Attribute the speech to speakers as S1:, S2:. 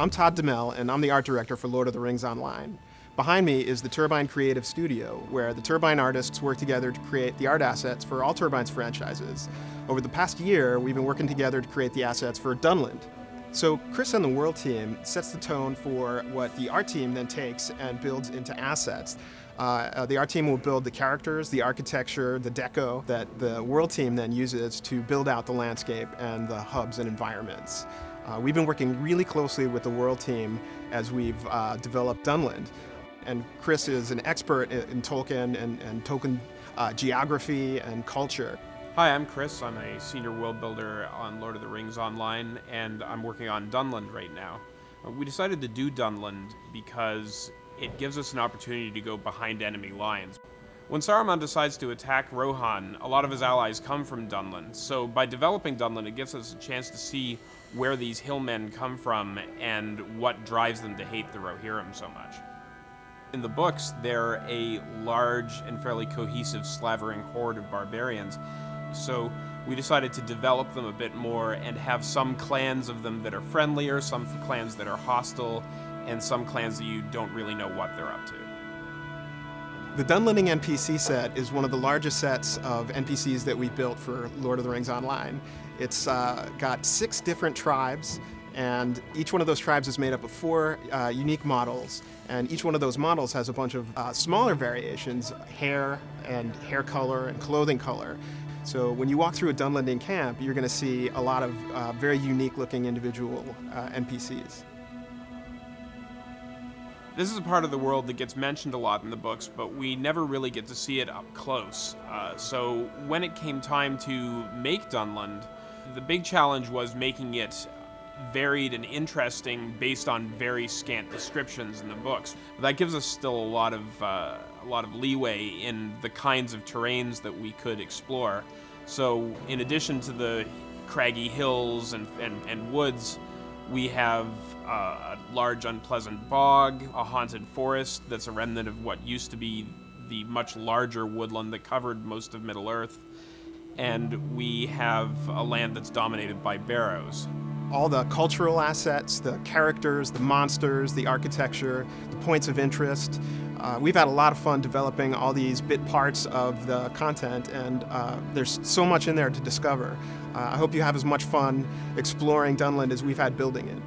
S1: I'm Todd DeMel, and I'm the art director for Lord of the Rings Online. Behind me is the Turbine Creative Studio, where the Turbine artists work together to create the art assets for all Turbine's franchises. Over the past year, we've been working together to create the assets for Dunland. So Chris and the World team sets the tone for what the art team then takes and builds into assets. The art team will build the characters, the architecture, the deco that the World team then uses to build out the landscape and the hubs and environments. We've been working really closely with the World team as we've developed Dunland. And Chris is an expert in Tolkien and Tolkien geography and culture.
S2: Hi, I'm Chris. I'm a senior world builder on Lord of the Rings Online, and I'm working on Dunland right now. We decided to do Dunland because it gives us an opportunity to go behind enemy lines. When Saruman decides to attack Rohan, a lot of his allies come from Dunland, so by developing Dunland it gives us a chance to see where these hillmen come from and what drives them to hate the Rohirrim so much. In the books, they're a large and fairly cohesive slavering horde of barbarians, so we decided to develop them a bit more and have some clans of them that are friendlier, some clans that are hostile, and some clans that you don't really know what they're up to.
S1: The Dunlanding NPC set is one of the largest sets of NPCs that we've built for Lord of the Rings Online. It's got 6 different tribes, and each one of those tribes is made up of 4 unique models, and each one of those models has a bunch of smaller variations, hair and hair color and clothing color. So when you walk through a Dunlanding camp, you're going to see a lot of very unique looking individual NPCs.
S2: This is a part of the world that gets mentioned a lot in the books, but we never really get to see it up close. So when it came time to make Dunland, the big challenge was making it varied and interesting based on very scant descriptions in the books. But that gives us still a lot of leeway in the kinds of terrains that we could explore. So in addition to the craggy hills and woods, we have a large unpleasant bog, a haunted forest that's a remnant of what used to be the much larger woodland that covered most of Middle-earth, and we have a land that's dominated by barrows.
S1: All the cultural assets, the characters, the monsters, the architecture, the points of interest. We've had a lot of fun developing all these bit parts of the content, and there's so much in there to discover. I hope you have as much fun exploring Dunland as we've had building it.